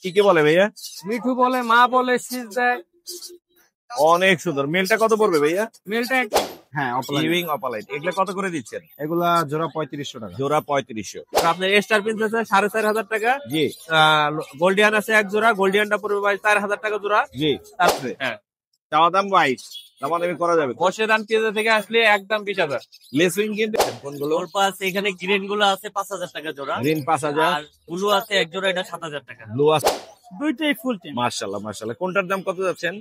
কি কি বলে ভাইয়া? মিঠু বলে, মা বলে, শীষ দেয়। অনেক সুন্দর। মেলটা কত পড়বে ভাইয়া? মেলটা হ্যাঁ, লিভিং অপালাইট। এগুলা কত করে দিচ্ছেন? এগুলা জোড়া 3500 টাকা। জোড়া 3500। আপনার স্টার প্রিন্সেস আছে 4500 টাকা। জি। গোল্ডিয়ান আছে এক জোড়া, গোল্ডিয়ানটা পড়বে ভাই 4000 টাকা জোড়া। জি। তারপরে হ্যাঁ চাওয়া দাম 22, দামাদামি করা যাবে। বসেদান পেজে থেকে আসলে একদম 20000। লেসুইং কিন্তু কোনগুলো? অল্প আছে এখানে, গ্রিন গুলো আছে 5000 টাকা জোড়া, গ্রিন 5000, আর ব্লু আছে এক জোড়া, এটা 7000 টাকা। ব্লু আছে দুইটাই ফুল টেম। মাশাআল্লাহ মাশাআল্লাহ। কোনটার দাম কত যাচ্ছেন?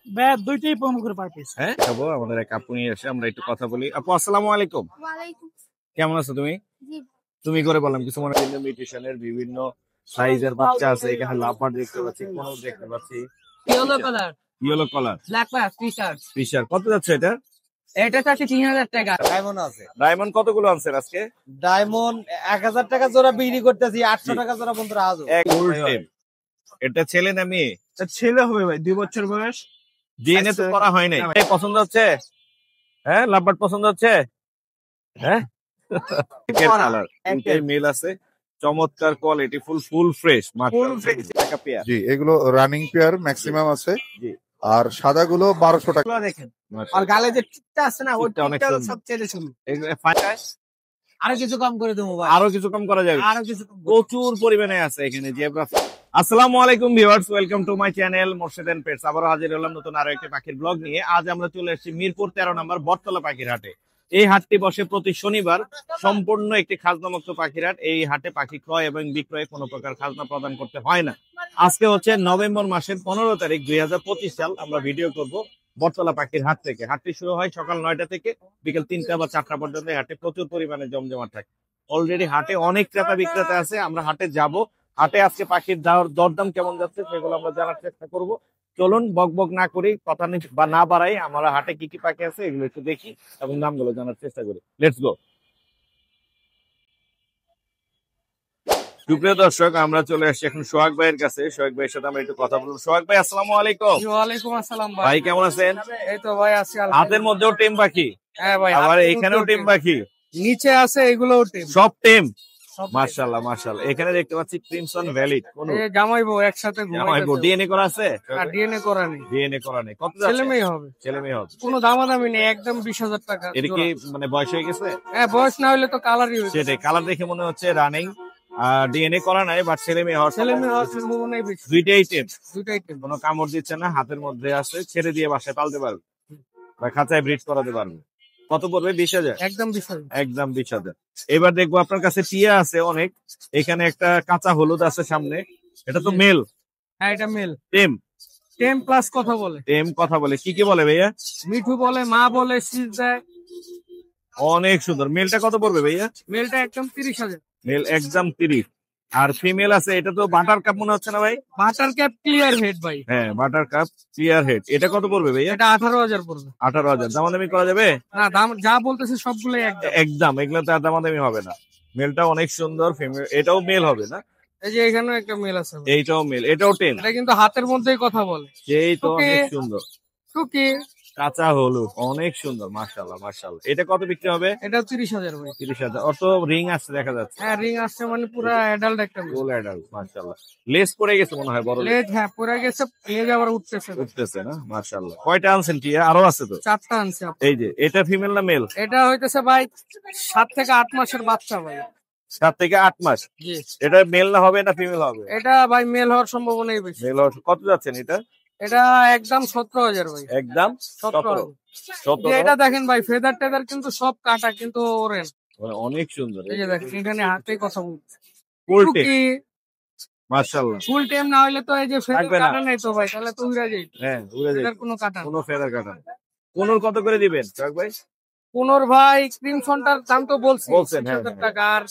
ভাই দুইটাই প্রোমো করে পার পিস। হ্যাঁ খাবো। আমাদের এক আপু নিয়ে এসে আমরা একটু কথা বলি। আপু আসসালামু আলাইকুম। ওয়ালাইকুম কেমন আছো তুমি? জি তুমি করে বললাম কিছু মনে হয় মিউটেশনের বিভিন্ন সাইজের বাচ্চা আছে। এখানে লাফার দেখতে পাচ্ছি, কোন দেখতে পাচ্ছি, yellow colour, yellow colour, black pass, T-shirt. Fischer কত যাচ্ছে এটা? এটা চাচ্ছি 3000 টাকা। ডায়মন্ড আছে। ডায়মন্ড কতগুলো আনছেন আজকে? ডায়মন্ড 1000 টাকা জোড়া বিক্রি করতেছি, 800 টাকা জোড়া বন্ধুরা আজও। এক ফুল টেম। এটা ছেলে না মেয়ে? ছেলে হবে ভাই, 2 বছর বয়স। ডিএনএ তো করা হয় নাই। পছন্দ হচ্ছে? হ্যাঁ লাভবার্ড পছন্দ হচ্ছে? হ্যাঁ কালার দুটোই মেল আছে। চমৎকার quality, full fresh, full fresh টাকা পেয়ার। জি, এগুলো রানিং পেয়ার ম্যাক্সিমাম আছে। জি। আর সাদাগুলো 1200 টাকা। দেখেন আর গালে যে টিকটা আছে না, ওই টিকটা অনেক টিকটা সুন্দর। সবচেয়ে সুন্দর। এগুলো ফাটাস আরো কিছু কম করে দেবো ভাই, আরো কিছু কম করা যাবে। আরো কিছু কম করে। প্রচুর পরিমাণে আছে এখানে জেব্রা। আসসালামু আলাইকুম viewers, welcome to my channel Morshed and pets. আবারও হাজির হলাম নতুন আরো একটি পাখির ব্লগ নিয়ে। আজ আমরা চলে এসেছি মিরপুর 13 নম্বর বটতলা পাখির হাটে। এই হাটটি বসে প্রতি শনিবার। সম্পূর্ণ একটি খাজনামুক্ত পাখির হাট। এই হাটে পাখি ক্রয় এবং বিক্রয়ে কোনো প্রকার খাজনা প্রদান করতে হয় না। আজকে হচ্ছে নভেম্বর মাসের 15 তারিখ 2025 সাল। আমরা ভিডিও করব বটতলা পাখির হাট থেকে। হাটটি শুরু হয় সকাল 9টা থেকে বিকেল 3টা বা 4টা পর্যন্ত। এই হাটে প্রচুর পরিমাণে জমজমাট থাকে। অলরেডি হাটে অনেক ক্রেতা বিক্রেতা আছে। আমরা হাটে যাব। হাটে আজকে পাখির দরদাম কেমন যাচ্ছে সেগুলো আমরা জানার চেষ্টা করব। চলুন বক বক না করি, কথা বা না বাড়াই, আমরা হাটে কি কি পাখি আছে এগুলো একটু দেখি এবং দামগুলো জানার চেষ্টা করি। Let's go. সুপ্রিয় দর্শক, আমরা চলে আসছি এখন সোহাগ ভাইয়ের কাছে। সোহাগ ভাইয়ের সাথে আমরা একটু কথা বলবো। সোহাগ ভাই আসসালামু আলাইকুম। ওয়ালাইকুম আসসালাম ভাই। ভাই কেমন আছেন? এই তো ভাই আছি হাতের আলহামদুলিল্লাহ। মধ্যেও টেম পাখি, হ্যাঁ ভাই, আবার হাতের এখানেও মধ্যেও টেম পাখি, নিচে আছে এগুলোও টেম। সব টেম। সব মাশাআল্লাহ মাশাআল্লাহ। এখানে দেখতে পাচ্ছি ক্রিমসন ভ্যালি। কোন এই জামাইবো একসাথে জামাইবো ডিএনএ করা আছে? আর ডিএনএ করা নেই, ডিএনএ করা নেই। কত ছেলে যাচ্ছে? মেয়ে হবে। ছেলে মেয়ে হবে। কোনো দামাদামি নেই, একদম 20000 টাকা। এটা কি মানে বয়স হয়ে গেছে? হ্যাঁ, বয়স না হলে তো কালারই হয়েছে। সেটাই, কালার দেখে মনে হচ্ছে রানিং। ডিএনএ করা নাই, বাট ছেলে মেয়ে হওয়ার ছেলে মেয়ে হওয়ার সম্ভাবনাই বেশি। দুইটাই টেম। দুইটাই টেম। কোনো কামড় দিচ্ছে না, হাতের মধ্যে আছে, ছেড়ে দিয়ে বাসায় পালতে পারবে বা খাঁচায় ব্রিড করাতে পারবে। কত পড়বে? 20000। একদম 20000। একদম 20000। এবার দেখবো আপনার কাছে টিয়া আছে অনেক। এখানে একটা কাঁচা হলুদ আছে সামনে। এটা তো মেল? হ্যাঁ, এটা মেল। টেম। টেম প্লাস কথা বলে। টেম কথা বলে। কি কি বলে ভাইয়া? মিঠু বলে, মা বলে, শীষ দেয়। অনেক সুন্দর। মেলটা কত পড়বে ভাইয়া? মেলটা একদম 30000। মেল একদম 30। আর ফিমেল আছে, এটা তো বাটার কাপ মনে হচ্ছে না ভাই? বাটার ক্যাপ ক্লিয়ার হেড ভাই। হ্যাঁ বাটার কাপ ক্লিয়ার হেড। এটা কত পড়বে ভাইয়া? এটা 18000 পড়বে। 18000। দামাদামি করা যাবে? না, দাম যা বলতেছে সবগুলোই একদম। একদম, এগুলো তো আর দামাদামি হবে না। মেলটা অনেক সুন্দর। ফিমেল এটাও মেল হবে না? এই যে এখানেও একটা মেল আছে ভাই। এইটাও মেল, এটাও 10। এটা কিন্তু হাতের মধ্যেই কথা বলে। সেই তো ওকে। অনেক সুন্দর। টুকি। কাঁচা হলুদ, অনেক সুন্দর। মাশাআল্লাহ মাশাআল্লাহ। এটা কত বিক্রি হবে? এটা 30000 ভাই। 30000। অত রিং আছে দেখা যাচ্ছে। হ্যাঁ, রিং আসছে, মানে পুরো অ্যাডাল্ট একটা মেল। ফুল অ্যাডাল্ট মাশাআল্লাহ। লেস পড়ে গেছে মনে হয়, বড় লেস লেজ হ্যাঁ পড়ে গেছে, লেজ আবার উঠতেছে। উঠতেছে না? মাশাআল্লাহ। কয়টা আনছেন টিয়া? আরো আছে তো? 4টা আনছে আপনি। এই যে এটা ফিমেল না মেল? এটা হইতেছে ভাই 7 থেকে 8 মাসের বাচ্চা ভাই। 7 থেকে 8 মাস। জি। এটা মেল না হবে না ফিমেল হবে? এটা ভাই মেল হওয়ার সম্ভাবনাই বেশি। মেল। কত যাচ্ছেন এটা? এটা একদম 17000 ভাই। একদম 17। 17। এটা দেখেন ভাই, ফেদার টেদার কিন্তু সব কাটা, কিন্তু ওরেন। অনেক সুন্দর। এই যে দেখেন এখানে হাতে কথা বলছে। ফুল টেম। টুকি। মাশাআল্লাহ। ফুল টাইম না হলে তো এই যে ফেদার থাকবে না। কাটা নাই তো ভাই, তাহলে তো উড়া যাই। হ্যাঁ উড়ে যায়। ফেদার কোনো কাটা না। কোনো ফেদার কাটা। কোনর কত করে দিবেন সোহাগ ভাই? কোনর ভাই ক্রিমসনটার দাম তো বলছেন বলছেন, হ্যাঁ, 6000 টাকা, আর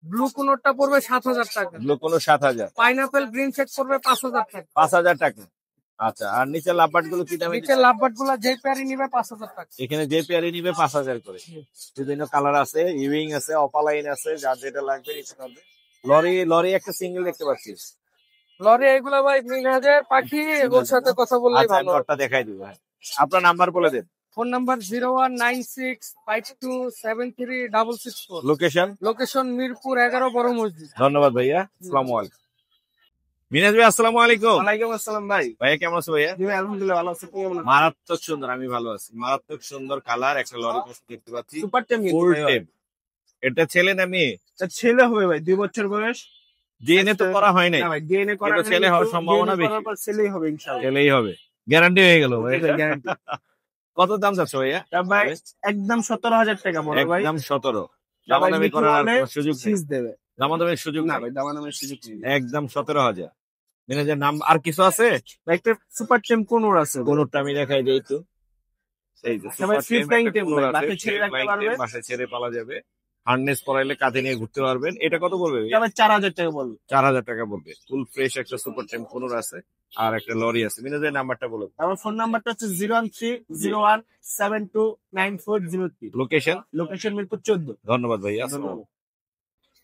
ব্লু কোনরটা পড়বে 7000 টাকা। ব্লু কোনো 7000। পাইনাপেল গ্রিন চেক পড়বে 5000 টাকা। 5000 টাকা। আচ্ছা, আর নিচে লাভবার্ড গুলো কি দামে নিচে দিচ্ছেন? লাভবার্ড গুলা যে প্যারি নিবে 5000 টাকা। এখানে যে পেয়ারি নিবে 5000 করে। বিভিন্ন কালার আছে, ইউইং আছে, অপালাইন আছে, যার যেটা লাগবে নিতে পারবে। লরি একটা সিঙ্গেল দেখতে পাচ্ছি। লরি এগুলা ভাই মিনহাজের পাখি, ওর সাথে কথা বললেই আচ্ছা, আমি ভালো। ওরটা দেখাই দিব। হ্যাঁ। আপনার নাম্বার বলে দেন। Phone number 019652736664। Location? Location Mirpur 11 বড় মসজিদ। ধন্যবাদ ভাইয়া। আসসালামু আলাইকুম। মিনাজ ভাই আসসালামু আলাইকুম। ওয়ালাইকুম আসসালাম ভাই। ভাইয়া কেমন আছো ভাইয়া? জি ভাই, আলহামদুলিল্লাহ ভালো আছি। তুমি কেমন আছো? মারাত্মক সুন্দর, আমি ভালো আছি। মারাত্মক সুন্দর কালার একটা লরি পোস্ট দেখতে পাচ্ছি, সুপার টেম কিন্তু ফুল ভাই। টেপ। এটা ছেলে না মেয়ে? এটা ছেলে হবে ভাই, 2 বছর বয়স। ডিএনএ তো করা হয় নাই, না ভাই, ডিএনএ করা এটা ছেলে হওয়ার সম্ভাবনা বেশি। করার পর ছেলেই হবে ইনশাআল্লাহ। ছেলেই হবে, গ্যারান্টি হয়ে গেল ভাই। গ্যারান্টি। কত দাম যাচ্ছে ভাইয়া? ভাই একদম 17,000 টাকা বড় ভাই। একদম 17। সবাই দামাদামি করার আর মিঠু কোনো সুযোগ নেই? সিজ দেবে। দামাদামির সুযোগ না নাই, ভাই, দামাদামের সুযোগ নেই। একদম 17,000। ম্যানেজার নাম আর কিছু আছে? ভাই একটা সুপার টেম কোনর আছে। কোনটা আমি দেখাই দিই একটু। এই যে সবাই Super free Tame flying একটা tame কোনর ভাই, আছে, বাসায় ছেড়ে free রাখতে flying পারবে। tame, বাসায় ছেড়ে পালা যাবে। হার্নেস পরাইলে কাঁধে নিয়ে ঘুরতে পারবেন। এটা কত পড়বে ভাইয়া? ভাই 4,000 টাকা বলবো। 4,000 টাকা পড়বে। ফুল ফ্রেশ একটা সুপার টেম কোনর আছে, আর একটা লরি আছে। ম্যানেজার নাম্বারটা বলুন। আমার ফোন নাম্বারটা হচ্ছে 01301729403। লোকেশন? লোকেশন মিরপুর 14। ধন্যবাদ ভাইয়া।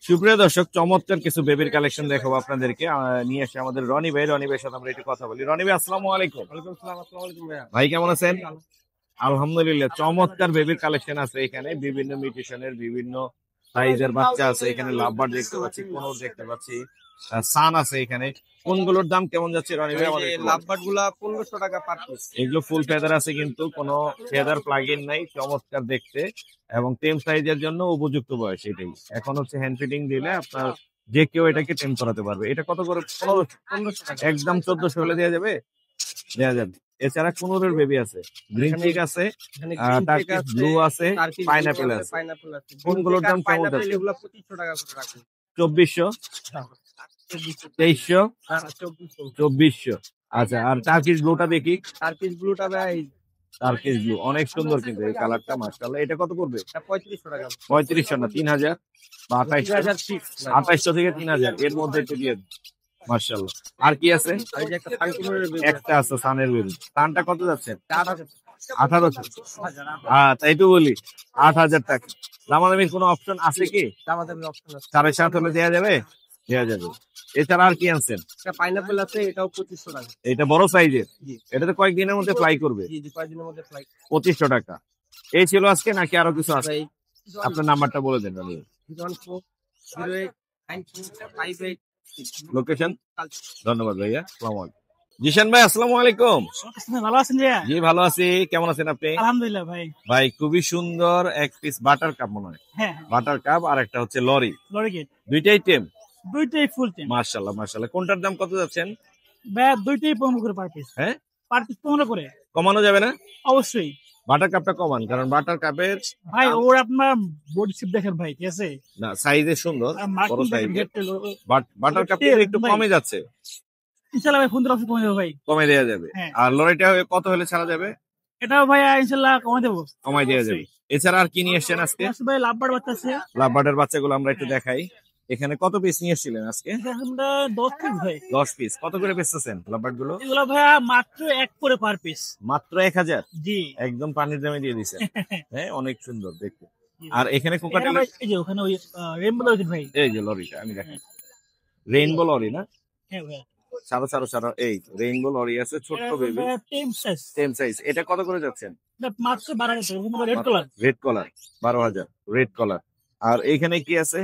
সুপ্রিয় দর্শক, চমৎকার কিছু বেবির কালেকশন দেখাবো আপনাদেরকে। নিয়ে আসে আমাদের রনি ভাই। রনি ভাইয়ের সাথে আমরা একটু কথা বলি। রনি ভাই আসসালামু আলাইকুম। ওয়ালাইকুম আসসালাম। আসসালামু আলাইকুম ভাইয়া। ভাই কেমন আছেন? আলহামদুলিল্লাহ, চমৎকার বেবির কালেকশন আছে এখানে। বিভিন্ন মিউটেশনের বিভিন্ন সাইজের বাচ্চা আছে এখানে। লাভবার দেখতে পাচ্ছি, কোনর দেখতে পাচ্ছি, সান আছে এখানে। কোনগুলোর দাম কেমন যাচ্ছে রনি ভাই? আমাদের একটু বলুন। লাভবার্ড গুলা 1500 টাকা পার পিস। এগুলো ফুল ফেদার আছে, কিন্তু কোনো ফেদার প্লাগ ইন নাই। চমৎকার দেখতে এবং টেম সাইজের জন্য উপযুক্ত বয়স এটাই। এখন হচ্ছে হ্যান্ড ফিটিং দিলে আপনার যে কেউ এটাকে টেম করাতে পারবে। এটা কত করে? 1500 টাকা। একদম 1400 হলে দেওয়া যাবে? দেওয়া যাবে। এছাড়া কোনোরের বেবি আছে, গ্রিন চিক আছে, এখানে টার্কিশ ব্লু আছে, পাইনাপেল আছে। পাইনাপেল আছে। কোনগুলোর দাম কেমন পাইনাপেল যাচ্ছে? এগুলো 2500 টাকা করে রাখুন। 2400, 2300, 2400। আচ্ছা, আর টার্কিশ ব্লুটা দেখি। টার্কিশ ব্লুটা ভাই টার্কিশ ব্লু অনেক সুন্দর, কিন্তু এই কালারটা মাশাআল্লাহ। এটা কত পড়বে? 3500 টাকা। 3500 না 3000 বা 2800? 2800 থেকে 3000 এর মধ্যে একটু দিয়ে দিন। মাশাআল্লাহ। আর কি আছে? আর এই যে একটা ফাংশনের একটা আছে সানের বেবি। সানটা কত যাচ্ছে? 8000 1800। তাই তো বলি, 8000 টাকা। দামাদামির কোনো অপশন আছে কি? দামাদামি অপশন আছে। 7.5 হলে দেওয়া যাবে? দেওয়া যাবে। এছাড়া আর কি আনছেন? একটা পাইনাপেল আছে, এটাও 2500 টাকা। এটা বড় সাইজের, জি। এটা তো কয়েকদিনের মধ্যে ফ্লাই করবে। জি জি, কয়েকদিনের মধ্যে ফ্লাইট। 2500 টাকা। এই ছিল আজকে, নাকি আরো কিছু আছে? ভাই আপনার নাম্বারটা বলে দেন। 014089258 লোকেশন? ধন্যবাদ ভাইয়া। আসসালামু আলাইকুম। জিশান ভাই আসসালামু আলাইকুম। ভালো আছেন ভাইয়া? জি ভালো আছি, কেমন আছেন আপনি? আলহামদুলিল্লাহ ভাই। ভাই খুবই সুন্দর এক পিস বাটার কাপ মনে হয়। হ্যাঁ, বাটার কাপ আর একটা হচ্ছে লরি, লরি গেট দুইটাই টেম। দুইটাই ফুল টেম মাশাআল্লাহ মাশাআল্লাহ। কোনটার দাম কত যাচ্ছেন? ভাইয়া, দুইটাই 15 করে পার পিস। হ্যাঁ, পার পিস 15 করে। কমানো যাবে না? অবশ্যই বাটার কাপটা কমান, কারণ বাটার কাপের ভাই, ওর আপনার বডি শেপ দেখেন ভাই, ঠিক আছে? না সাইজে সুন্দর, আর বড় মার্কিং দেখেন, সাইজের। গেট বাটার কাপের একটু ভাই। কমে যাচ্ছে, ইনশাআল্লাহ ভাই 15 কমে দেবো ভাই। কমে দেওয়া যাবে। হ্যাঁ। আর লরিটা কত হলে ছাড়া যাবে? এটাও ভাইয়া ইনশাআল্লাহ কমে দেবো। কমাই দেওয়া যাবে। এছাড়া আর কি নিয়ে এসছেন আজকে? আছে ভাই, লাভবার বাচ্চা আছে। লাভবার্ডের বাচ্চাগুলো আমরা একটু দেখাই। এখানে কত পিস নিয়ে এসেছিলেন আজকে? আমরা 10 পিস ভাই। 10 পিস। কত করে বেচতেছেন লাভবার্ড গুলো? এগুলো ভাইয়া মাত্র 1 করে পার পিস। মাত্র 1000? জি। একদম পানির দামে দিয়ে দিছেন। হ্যাঁ, অনেক সুন্দর দেখতে। আর এখানে এখানে কোকাটেল, ভাই, এই যে ওখানে ওই রেইনবো লরি ভাই। এই যে লরিটা আমি দেখাই, রেইনবো লরি না? হ্যাঁ ভাই। সারো সারো সারো, এই রেইনবো লরি আছে, ছোট্ট বেবি, টেম সাইজ। Same size. এটা কত করে যাচ্ছেন? মাত্র 12,000 টাকা। Red colour. রেড কলার 12,000, রেড কলার। আর এইখানে কি আছে?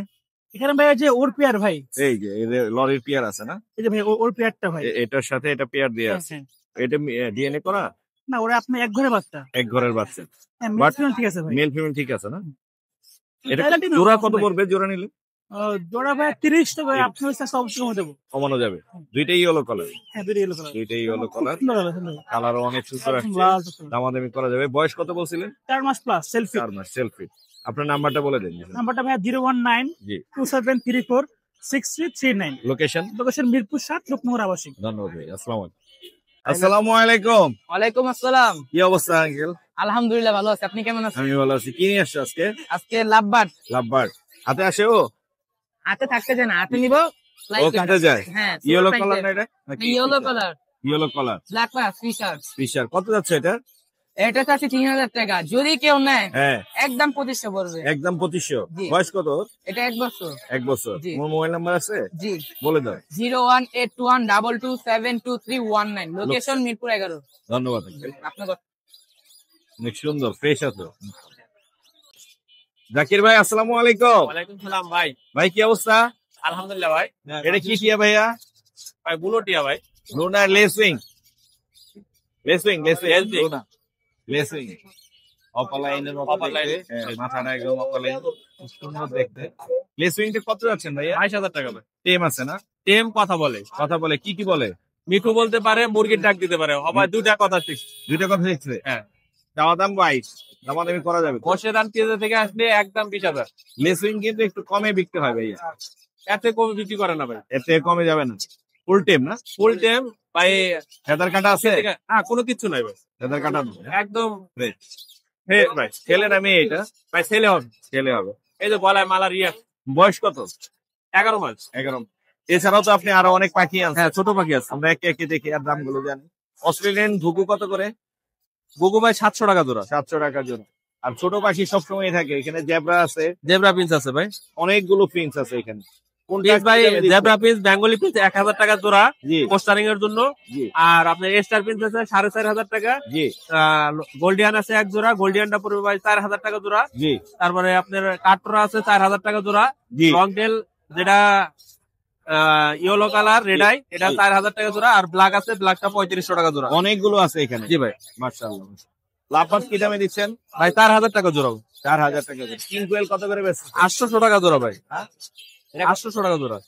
এখানে ভাই যে ওর পেয়ার ভাই, এই যে লরির পেয়ার আছে না? এই যে ভাই ওর পেয়ারটা ভাই। এটার সাথে এটা পেয়ার দিয়ে আছে। হ্যাঁ। এটা ডিএনএ করা? না, ওরা আপনি এক ঘরে বাচ্চা। এক ঘরের বাচ্চা। হ্যাঁ, But- ম্যাক্সিমাম ঠিক আছে ভাই। মেল ফিমেল ঠিক আছে না? এটা Dialect ই না, জোড়া কত ভাই। পড়বে জোড়া নিলে? জোড়া ভাই 30 তো ভাই, আপনি হচ্ছে অবশ্যই কমে দেবো। কমানো যাবে। দুইটাই ইয়েলো কালার, হ্যাঁ, দুটো ইয়েলো কালার। দুইটাই ইয়েলো কালার। সুন্দর হবে, সুন্দর হবে। কালারও অনেক সুন্দর আসছে, লাল তো। দামাদামি করা যাবে। বয়স কত বলছিলেন? 4 মাস প্লাস সেলফি। 4 মাস, সেলফি। আপনার নাম্বারটা বলে দেন। নাম্বারটা ভাই 019 জি। 2734 6339। লোকেশন? লোকেশন মিরপুর 7, লোকনগর আবাসিক। ধন্যবাদ ভাই। আসসালামু আলাইকুম। আসসালামু আলাইকুম। ওয়ালাইকুম আসসালাম। কি অবস্থা আঙ্কেল? আলহামদুলিল্লাহ ভালো আছি, আপনি কেমন আছেন? আমি ভালো আছি। কি নিয়ে আসছো আজকে? আজকে লাভবার্ড লাভবার্ড হাতে আসে ও? হাতে থাকতে চায় না, হাতে নিব। ও কাটে যায়? হ্যাঁ, ইয়েলো কালার না এটা? Yellow colour, yellow colour black pass fischer. Fischer কত যাচ্ছে এটা? এটা তো আছে 3000 টাকা, যদি কেউ নেয় হ্যাঁ, একদম 2500 পড়বে। একদম 2500। জি। বয়স কত ওর? এটা 1 বছর। 1 বছর। জি। তোমার মোবাইল নাম্বার আছে? জি, বলে দাও। 01812272319। লোকেশন মিরপুর 11। ধন্যবাদ আঙ্কেল। আপনার অনেক সুন্দর, ফ্রেশ আছে। জাকির ভাই আসসালামু আলাইকুম। ওয়ালাইকুম সালাম ভাই। ভাই কি অবস্থা? আলহামদুলিল্লাহ ভাই। এটা কি টিয়া ভাইয়া? ভাই বুলোটিয়া ভাই। লুনার লেসুইং লেসুইং অপালাইনের মাথাটা একদম অপালাইন, সুন্দর দেখতে। লেসুইংটা কত যাচ্ছেন ভাইয়া? 22,000 টাকা ভাই। টেম আছে না? টেম কথা বলে, কি বলে? মিঠু বলতে পারে, মুরগির ডাক দিতে পারে, আবার দুইটা কথা ঠিক। দুইটা কথা শিখছে। হ্যাঁ। চাওয়া দাম 22, দামাদামি করা যাবে। বর্ষেদান পেঁয়াজ থেকে আসলে একদম 20,000। লেসুইং কিন্তু একটু কমে বিক্রি হয় ভাইয়া, এতে কমে বিক্রি করে না ভাই। এতে কমে যাবে না। ফুল টেম না? ফুল টেম ভাই। ফেদার কাটা আছে? না, কোনো কিছু নাই ভাই, ফেদার কাটা একদম ফ্রেশ। ভাই। ছেলে নামে এটা ভাই ছেলে হবে। ছেলে হবে। এই যে বলায় মালা রিয়া। বয়স কত? 11 মাস। 11। এছাড়াও তো আপনি আরো অনেক পাখি আনছেন। হ্যাঁ, ছোট পাখি আছে। আমরা একে একে দেখি আর দামগুলো জানি। অস্ট্রেলিয়ান ঘুঘু কত করে? গুগু ভাই 700 টাকা জোড়া। 700 টাকার জন্য। আর ছোট পাখি সবসময় থাকে। এখানে জেব্রা আছে, জেব্রা পিন্স আছে ভাই। অনেকগুলো প্রিন্স আছে এখানে। পিস ভাই, জেব্রা পিস, বেঙ্গলি পিস 1000 টাকা জোড়া জি পোস্টারিং এর জন্য। জি আর আপনার স্টার পিন্স আছে 4,500 টাকা। জি গোল্ডিয়ান আছে এক জোড়া, গোল্ডিয়ানটা পড়বে ভাই 4,000 টাকা জোড়া। জি তারপরে আপনার কাটরা আছে 4,000 টাকা জোড়া। জি লং টেল যেটা ইয়েলো কালার রেড আই, এটা 4,000 টাকা জোড়া। আর ব্ল্যাক আছে, ব্ল্যাকটা 3500 টাকা জোড়া। অনেকগুলো আছে এখানে। জি ভাই। মাশাআল্লাহ। লাফাত কি দামে দিচ্ছেন? ভাই 4,000 টাকা জোড়া। 4,000 টাকা করে। কিং কোয়েল কত করে বেচছেন? 800 টাকা জোড়া ভাই। হ্যাঁ? 800 টাকা জোড়া।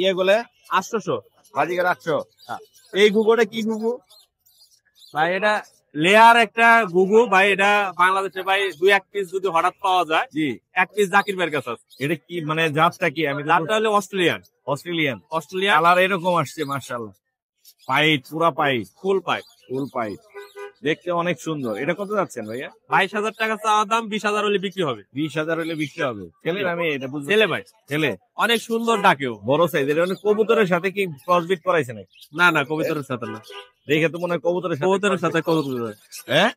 ইয়ে গুলো 800 বাজিকার 800। এই ঘুঘুটা কি ঘুঘু ভাই? এটা লেয়ার একটা গুগু ভাই। এটা বাংলাদেশে ভাই 2-1 পিস যদি হঠাৎ পাওয়া যায়। জি 1 পিস জাকির ভাইয়ের কাছে আছে। এটা কি মানে জাতটা কি? আমি জাতটা হলো অস্ট্রেলিয়ান। অস্ট্রেলিয়ান অস্ট্রেলিয়ান কালার এরকম আসছে মাশাআল্লাহ। পাইট পুরা পাইট, ফুল পাই। ফুল পাইট, দেখতে অনেক সুন্দর। এটা কত যাচ্ছেন ভাইয়া? 22,000 টাকা চাওয়া দাম, 20,000 হলে বিক্রি হবে। 20,000 হলে বিক্রি হবে। ছেলের আমি এটা বুঝতে ছেলে ভাই, ছেলে অনেক সুন্দর ডাকেও। বড় সাইজের। মানে কবুতরের সাথে কি ক্রসবিট করাইছে নাকি? না না, কবুতরের সাথে না। দেখে তো মনে হয় কবুতরের সাথে। কবুতরের সাথে কবুতর। হ্যাঁ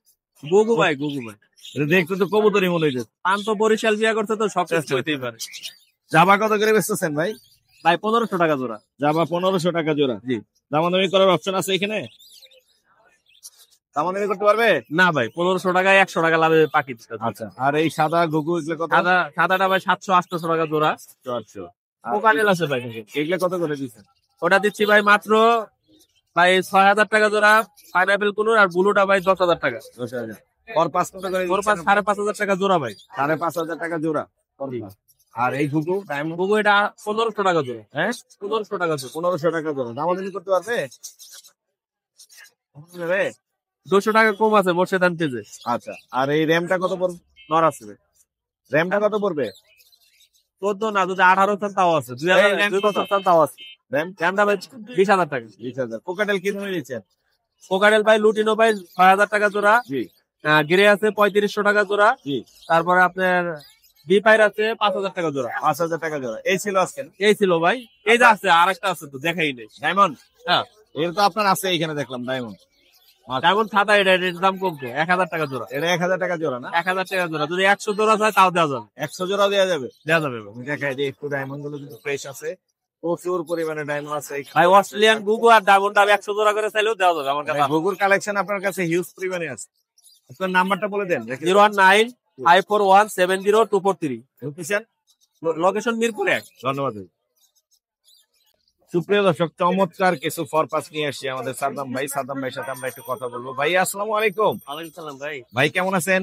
গুগু ভাই, গুগু ভাই। এটা দেখতে তো কবুতরই মনে হইছে। পান তো বরিশাল বিয়া করছে, তো সব কিছু হইতেই পারে। জাবা কত করে বেচতেছেন ভাই? ভাই 1500 টাকা জোড়া। জাবা 1500 টাকা জোড়া। জি। দামাদামি করার অপশন আছে এখানে? দামাদামি করতে পারবে? না ভাই, 1500 টাকায় 100 টাকা লাভে পাখি দিতে হবে। আচ্ছা। আর এই সাদা ঘুঘু এগুলো কত? সাদাটা ভাই 700-800 টাকা জোড়া। 400। পোকাটেল আছে ভাই। এগুলো কত করে দিচ্ছেন? ওটা দিচ্ছি ভাই মাত্র ভাই 6,000 টাকা জোড়া। পাইনাপেল কুনুর আর ব্লুটা ভাই 10,000 টাকা। 10,000। ওর 5 কত করে? ওর পাঁচ 5,500 টাকা জোড়া ভাই। 5,500 টাকা জোড়া। আর এই ঘুঘু? গুগু এটা 1500 টাকা জোড়া। হ্যাঁ 1500 টাকা জোড়া। 1500 টাকা জোড়া। দামাদামি করতে পারবে? 200 টাকা কম আছে মোর্শেদান পেজে। আচ্ছা। আর এই র্যামটা কত পড়বে? নর আছে ভাই। র্যামটা কত পড়বে? 14 না, যদি 18 চান তাও আছে। 2 বছর চান তাও আছে। র্যাম দামটা ভাই 20,000 টাকা। 20,000। কোকাটেল কি দামে দিচ্ছেন? পোকাটেল ভাই লুটিনো ভাই 6,000 টাকা জোড়া। জি গিরে আছে 3500 টাকা জোড়া। জি। তারপরে আপনার বিপাইর আছে 5,000 টাকা জোড়া। 5,000 টাকা জোড়া। এই ছিল আজকে। এই ছিল ভাই। এই যে আছে, আরেকটা আছে তো দেখাই নেই। ডায়মন্ড? হ্যাঁ, এর তো আপনার আছে এখানে দেখলাম ডায়মন্ড। ডায়মন্ড খাতা। এটার দাম কম তো, 1,000 টাকা জোড়া। এটা 1,000 টাকা জোড়া না? 1,000 টাকা জোড়া। যদি 100 জোড়া চায় তাও দেওয়া যাবে। 100 জোড়াও দেওয়া যাবে? দেওয়া যাবে ভাই। আমি দেখাই দিই একটু। ডায়মন্ড গুলো কিন্তু ফ্রেশ আছে, প্রচুর পরিমাণে ডায়মন্ড আছে এখানে। ভাই অস্ট্রেলিয়ান গুগু আর ডায়মন্ড 100 জোড়া করে চাইলেও দেওয়া যাবে আমার কাছে। ঘুঘুর কালেকশন আপনার কাছে হিউজ পরিমাণে আছে। আপনার নাম্বারটা বলে দেন। 019-541-70243। লোকেশন? লোকেশন মিরপুর 1। ধন্যবাদ। সুপ্রিয় দর্শক, চমৎকার কিছু ফরপাস নিয়ে আসছি আমাদের সাদ্দাম ভাই। সাদ্দাম ভাইয়ের সাথে আমরা একটু কথা বলবো। ভাই আসসালামু আলাইকুম। ওয়ালাইকুম সালাম ভাই। ভাই কেমন আছেন?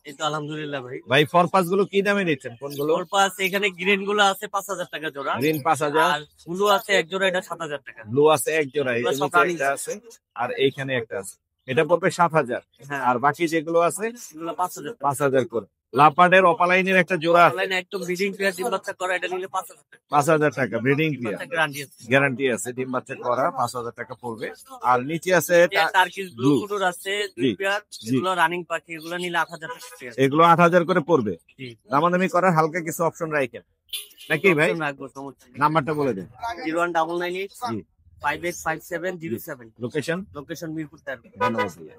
এই তো আলহামদুলিল্লাহ ভাই। ভাই ফরপাস গুলো কি দামে দিচ্ছেন? কোনগুলো? ওর পাশ এখানে গ্রিন গুলো আছে 5,000 টাকা জোড়া। গ্রিন 5,000। আর ব্লু আছে এক জোড়া, এটা 7,000 টাকা। ব্লু আছে এক জোড়া, এই এগুলো সব নিচে running একটা আছে আর এইখানে একটা আছে। এটা পড়বে 7,000। হ্যাঁ, আর বাকি যেগুলো আছে এগুলো 5,000 টাকা। 5,000 করে। লাপার্ডের অপালাইনের একটা জোড়া আছে, অনলাইনে একদম ব্রিডিং পেয়ার ডিম বাচ্চা করা, এটা নিলে 5,000 টাকা। 5,000 টাকা ব্রিডিং ক্লিয়ার গ্যারান্টি আছে। গ্যারান্টি আছে। ডিম বাচ্চা করা 5,000 টাকা পড়বে। আর নিচে আছে টার্কিশ ব্লু blue। কুডুর আছে জি, 2 পেয়ার, জি। এগুলো রানিং পাখি, এগুলো নিলে 8,000 টাকা পেয়ার। এগুলো 8,000 করে পড়বে। জি। দামাদামি করার হালকা কিছু অপশন রাখেন নাকি ভাই? অপশন রাখবো, সমস্যা নেই। নাম্বারটা বলে দেন। 01998 জি। 585707। লোকেশন? লোকেশন মিরপুর 13। ধন্যবাদ ভাইয়া।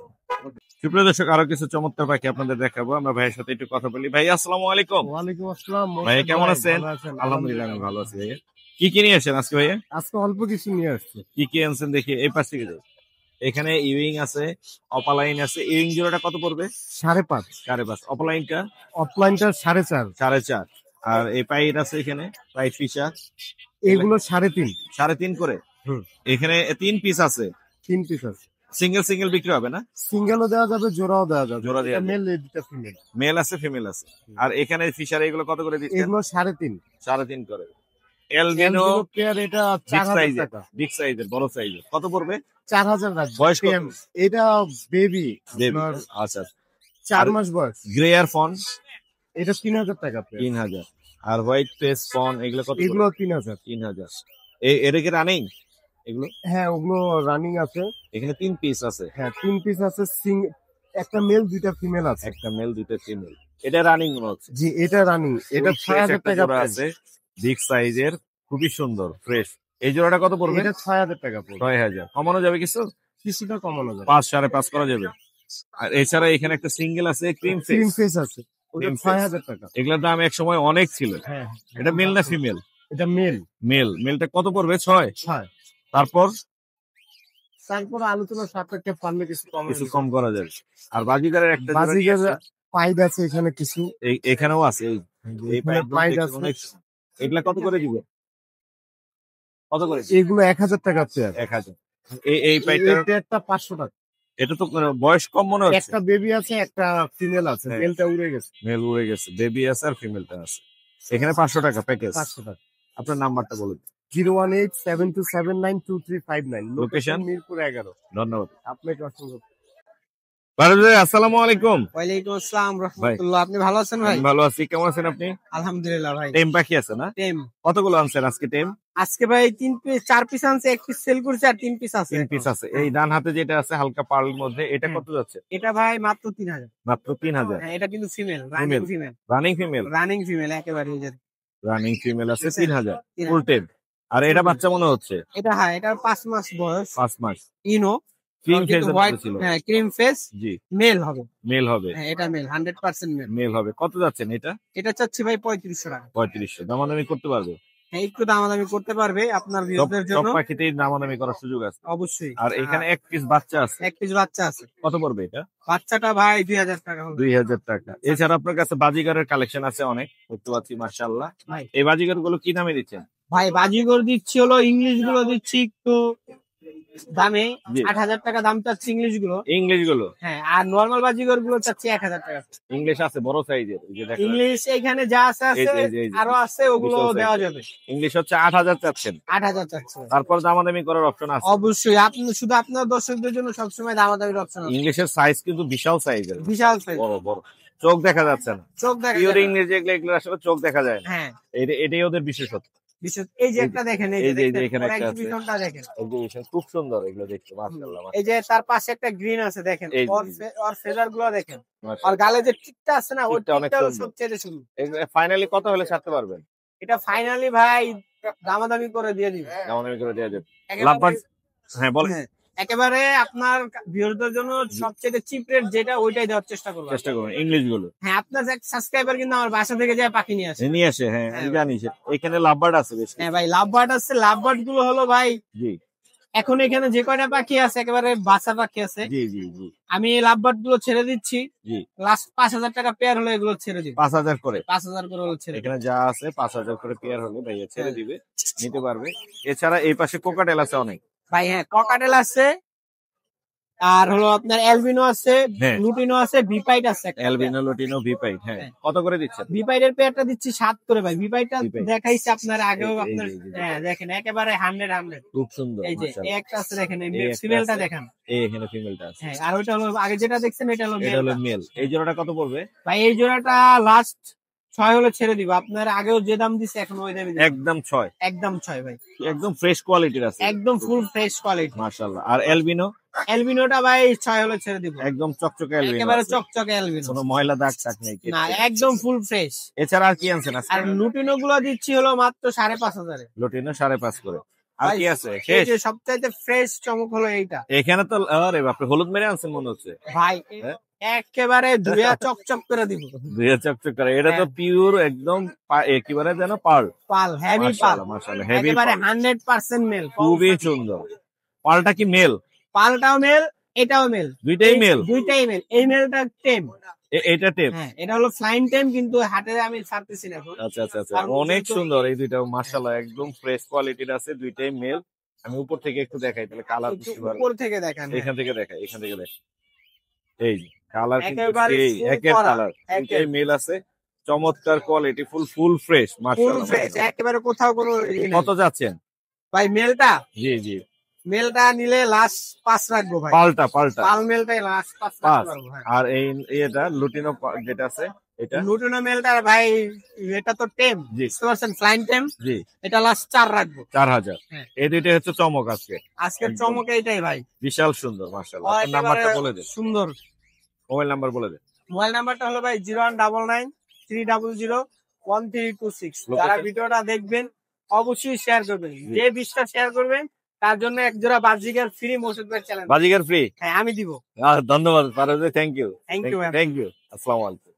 সুপ্রিয় দর্শক, আরো কিছু চমৎকার পাখি আপনাদের দেখাবো। আমরা ভাইয়ের সাথে একটু কথা বলি। ভাই আসসালামু আলাইকুম। ওয়ালাইকুম আসসালাম। ভাই কেমন আছেন? আলহামদুলিল্লাহ আমি ভালো আছি ভাইয়া। কি কি নিয়ে আসছেন আজকে ভাইয়া? আজকে অল্প কিছু নিয়ে আসছি। কি কি আনছেন দেখি। এই পাশ থেকে যাই। এখানে ইউইং আছে, অপালাইন আছে। ইউইং জোড়াটা কত পড়বে? 5.5। 5.5। অপালাইনটা অফলাইনটা 4.5। 4.5। আর এই পাইট আছে এখানে, পাইট ফিশার, এগুলো 3.5। 3.5 করে। হুম। এখানে 3 পিস আছে, 3 পিস আছে। সিঙ্গেল সিঙ্গেল বিক্রি হবে না? সিঙ্গেলও দেওয়া যাবে, জোড়াও দেওয়া যাবে। জোড়া দেওয়া এটা যাবে। মেল, এটা ফিমেল। মেল আছে ফিমেল আছে। আর এখানে ফিশার এগুলো কত করে দিচ্ছেন? এগুলো 3.5। 3.5 করে। এলবিনো পেয়ার এটা বিগ 4000 সাইজের, টাকা। বিগ সাইজের, বড় সাইজের কত পড়বে? 4000 রাখবে। বয়স কত? এটা বেবি, দেবী। আচ্ছা। 4 মাস বয়স। গ্রে আর ফন এটা 3000 টাকা পেয়ার। 3000। আর হোয়াইট ফেস ফন এগুলো কত? এগুলো 3000। 3000। এটা কি রানিং এগুলো? হ্যাঁ, ওগুলো রানিং আছে। এখানে 3 পিস আছে। হ্যাঁ, 3 পিস আছে। একটা মেল, 2টা ফিমেল আছে। একটা মেল 2টা ফিমেল। এটা রানিং মনে হচ্ছে। জি, এটা রানিং। এটা 6000 টাকা জোড়া আছে, বিগ সাইজের, খুবই সুন্দর ফ্রেশ। এই জোড়াটা কত পড়বে? এটা 6000 টাকা পড়বে। 6000। কমানো যাবে কিছু? কিছুটা কমানো যাবে। 5 5.5 করা যাবে। আর এছাড়া এখানে একটা সিঙ্গেল আছে ক্রিম ক্রিম ফেস। ফেস আছে। ওটা Cream face। 6000 টাকা। এগুলোর দাম এক সময় অনেক ছিল। হ্যাঁ, এটা মেল না ফিমেল? এটা মেল। মেলটা কত পড়বে? 6। 6। তারপর তারপর আলোচনা সাপেক্ষে পারলে কিছু কিছু কম করা যাবে। আর বাজিগারের একটা জোড়া নিয়ে বাজিগার আসছে। পাইড আছে এখানে কিছু। এখানেও আছে। এই এখানে পাইড আছে। এগুলা কত করে দিব? কত করে? এগুলো 1000 টাকা পেয়ার। 1000। এই পাইটার এটা একটা 500 টাকা। এটা তো বয়স কম মনে হচ্ছে। একটা বেবি আছে, একটা ফিমেল আছে। হ্যাঁ। মেলটা উড়ে গেছে। মেল উড়ে গেছে, বেবি আছে আর ফিমেলটা আছে। এখানে 500 টাকা প্যাকেজ। 500 টাকা। আপনার নাম্বারটা বলুন। 01872792359। Location? মিরপুর 11। ধন্যবাদ। আপনাকে অসংখ্য ফারুক ভাই, আসসালামু আলাইকুম। ওয়ালাইকুম আসসালাম রাহমাতুল্লাহ। আপনি ভালো আছেন ভাই? আমি ভালো আছি, কেমন আছেন আপনি? আলহামদুলিল্লাহ ভাই। টেম পাখি আছে না? টেম কতগুলো আনছেন আজকে টেম? আজকে ভাই 4 পিস আনছে, 1 পিস সেল করছে আর 3 পিস আছে। 3 পিস আছে। এই ডান হাতে যেটা আছে হালকা পার্লের মধ্যে, এটা কত যাচ্ছে? এটা ভাই মাত্র 3000। মাত্র 3000। হ্যাঁ, এটা কিন্তু female, Female। Running female. Running female? Running female একেবারে এই যে। রানিং ফিমেল আছে বুঝছেন? 3000 3000 ফুল টেম। আর এটা বাচ্চা মনে হচ্ছে এটা হ্যাঁ, এটা 5 মাস বয়স। 5 মাস। ইনো ক্রিম ফেস হোয়াইট, ছিল। হ্যাঁ ক্রিম ফেস। জি, মেল হবে। মেল হবে। হ্যাঁ, এটা মেল, 100% মেল। মেল হবে। কত যাচ্ছেন এটা? এটা চাচ্ছি ভাই 3500 টাকা। 3500। দামাদামি করতে পারবে? হ্যাঁ, একটু দামাদামি করতে পারবে আপনার সব ভিউয়ারদের সব জন্য। পাখিতেই দামাদামি করার সুযোগ আছে। অবশ্যই। আর এখানে এক পিস বাচ্চা আছে। এক পিস বাচ্চা আছে। কত পড়বে এটা? বাচ্চাটা ভাই 2000 টাকা হবে। 2000 টাকা। এছাড়া আপনার কাছে বাজিগারের কালেকশন আছে অনেক, দেখতে পাচ্ছি মাশাআল্লাহ। ভাই এই বাজিগার গুলো কি দামে দিচ্ছেন? ভাই বাজিগর দিচ্ছি হলো, ইংলিশ গুলো দিচ্ছি একটু দামে। জি। 8000 টাকা দাম চাচ্ছি ইংলিশ গুলো। ইংলিশ গুলো? হ্যাঁ, আর নরমাল বাজিগর গুলো চাচ্ছি 1000 টাকা। ইংলিশ আছে বড় সাইজের, এই যে দেখেন। ইংলিশ এখানে যা আছে এই আছে, যে, এই যে। আরো আছে, ওগুলো বিশাল size। দেওয়া যাবে। ইংলিশ হচ্ছে 8000 চাচ্ছেন। 8000 চাচ্ছি। তারপর দামাদামি করার অপশন আছে। অবশ্যই, আপনি শুধু আপনার দর্শকদের জন্য সবসময় দামাদামির অপশন আছে। ইংলিশের সাইজ কিন্তু বিশাল সাইজের, বিশাল সাইজ, বড় বড়, চোখ দেখা যাচ্ছে না। চোখ দেখা পিওর যায় না। ইংলিশ যেগুলো, এগুলো আসলে চোখ দেখা যায় না। হ্যাঁ, এটাই ওদের বিশেষত্ব। বিশেষ এই যে একটা দেখেন, এই এই যে, যে এই যে দেখেন, এখানে ওর একটা আছে। exhibitionটা দেখেন। এক্সিবিশন খুব সুন্দর এগুলো দেখতে, মাশাআল্লাহ। এই যে তার পাশে একটা গ্রিন আছে দেখেন, এই যে, ওর ফেদার গুলো দেখেন, মাশাআল্লাহ। আর গালে যে টিকটা আছে না, ওই টিকটা অনেক টিকটা হলো সুন্দর। সবচেয়ে সুন্দর। ফাইনালি কত হলে ছাড়তে পারবেন? এটা ফাইনালি ভাই দামাদামি করে দিয়ে দিবে দামাদামি করে দেওয়া যাবে। একেবারে। লাভবার্ড, হ্যাঁ বলেন। হ্যাঁ, একেবারে আপনার ভিউয়ারদের জন্য সবচেয়ে চিপ রেট যেটা, ওইটাই দেওয়ার চেষ্টা করবো। চেষ্টা করুন ইংলিশ গুলো। হ্যাঁ, আপনার এক সাবস্ক্রাইবার কিন্তু আমার বাসা থেকে যায় পাখি নিয়ে আসে। নিয়ে আসে, হ্যাঁ আমি জানি। এখানে লাভবার্ড আছে বেশ। হ্যাঁ ভাই, লাভ বার্ড আছে। লাভ বার্ড গুলো হলো ভাই, জি এখন এখানে যে কয়টা পাখি আছে একেবারে বাচ্চা পাখি আছে। জি জি জি আমি এই লাভ বার্ড গুলো ছেড়ে দিচ্ছি। জি। লাস্ট 5000 টাকা পেয়ার হলে এগুলো ছেড়ে দিব। 5000 করে। 5000 করে হলে ছেড়ে দিব। এখানে যা আছে 5000 করে পেয়ার হলে ভাইয়া ছেড়ে দিবে, নিতে পারবে। এছাড়া এই পাশে কোকাটেল আছে অনেক। ভাই হ্যাঁ, ককাটেল আছে, আর হলো আপনার অ্যালবিনো আছে, হ্যাঁ। লুটিনো আছে, বিপাইট আছে। অ্যালবিনো, লুটিনো, ভিপাইট। হ্যাঁ, হ্যাঁ। কত করে দিচ্ছেন? বিপাইটের পেয়ারটা দিচ্ছি 7 করে ভাই। বিপাইটটা বিপাইট। দেখাইছি আপনার আগেও, এই আপনার যে, এই যে। হ্যাঁ দেখেন একেবারে 100। খুব সুন্দর, এই যে মাশাআল্লাহ। একটা আছে দেখেন, এই এই একটা ফিমেলটা আছে। দেখেন। এই এখানে ফিমেলটা আছে। হ্যাঁ, আর ওইটা হলো আগে যেটা দেখছেন, এটা হলো এটা হলো মেলটা। মেল। এই জোড়াটা কত পড়বে? ভাই এই জোড়াটা লাস্ট 6 হলে ছেড়ে দিব। আপনার আগেও যে দাম দিছে এখন ওই দামই দিব। একদম 6। একদম 6 ভাই, একদম ফ্রেশ কোয়ালিটির আছে, একদম ফুল ফ্রেশ কোয়ালিটি। মাশাআল্লাহ। আর অ্যালবিনো? অ্যালবিনোটা ভাই 6 হলে ছেড়ে দিব। একদম চকচকে অ্যালবিনো, একেবারে চকচকে অ্যালবিনো, কোনো ময়লা দাগ টাগ নেই। না একদম ফুল ফ্রেশ। এছাড়া আর কি আনছেন আজকে? আর লুটিনো গুলো দিচ্ছি হলো মাত্র 5500 এ। লুটিনো 5.5 করে। আর ভাই, কি আছে? এই শেষ? যে সবচাইতে ফ্রেশ চমক হলো এইটা এখানে তো আরে বাপরে, হলুদ মেরে আনছেন মনে হচ্ছে। ভাই, হ্যাঁ? একেবারে ধুয়া চকচক করে দিব। দুইয়া চকচক করে। এটা তো হ্যাঁ। পিওর একদম একেবারে যেন পার্ল। পাল, হেভি পাল, মাশাআল্লাহ, হেভি একেবারে পার্ল, 100% মেল। খুবই সুন্দর। পালটা কি মেল? পালটাও মেল, এটাও মেল, দুইটাই মেল? দুইটাই মেল। এই মেলটা টেম। এটা টেপ? হ্যাঁ, এটা হলো ফ্লাইং টেম, কিন্তু হাটে আমি ছাড়তেছি না এখন। আচ্ছা আচ্ছা আচ্ছা, আর অনেক কিন্তু- সুন্দর এই দুইটা, মাশাআল্লাহ একদম ফ্রেশ কোয়ালিটির আছে, দুইটাই মেল। আমি উপর থেকে একটু দেখাই তাহলে কালার একটু উপর থেকে দেখেন। এখান থেকে দেখাই, এখান থেকে দেখাই। এই কালার কিন্তু একেবারে সেই full একের করা, কালার, একের। এই মেল আছে, চমৎকার কোয়ালিটি, ফুল ফ্রেশ ফুল মাশাআল্লাহ। ফ্রেশ, একেবারে কোথাও কোনো ই নেই। কত যাচ্ছেন? ভাই মেলটা জি মেলটা নিলে লাস্ট 5 রাখবো ভাই। পাল্টা পাল মেলটাই লাস্ট 5 পাঁচ। রাখবো ভাই। আর এই এটা লুটিনো যেটা আছে এটা লুটিনো মেলটা ভাই এটা তো টেম, জি বুঝতে পারছেন, ফ্লাইং টেম, জি এটা লাস্ট 4 রাখবো। 4000। হ্যাঁ। এই দুইটা হচ্ছে চমক আজকে, আজকের একদম। চমক এইটাই ভাই। বিশাল সুন্দর মাশাআল্লাহ। আপনার একেবারে নাম্বারটা বলে দেন, সুন্দর। মোবাইল নাম্বার বলে দেন। মোবাইল নাম্বারটা হলো ভাই 01993001326। যারা Location? ভিডিওটা দেখবেন অবশ্যই শেয়ার করবেন, যে 20টা শেয়ার করবেন তার জন্য এক জোড়া বাজিকার ফ্রি মৌসুদ ভাই চ্যালেঞ্জ। বাজিগার ফ্রি। হ্যাঁ আমি দিব। ধন্যবাদ Parvez, thank you Thank you, ma'am. Thank you. আসসালামু আলাইকুম।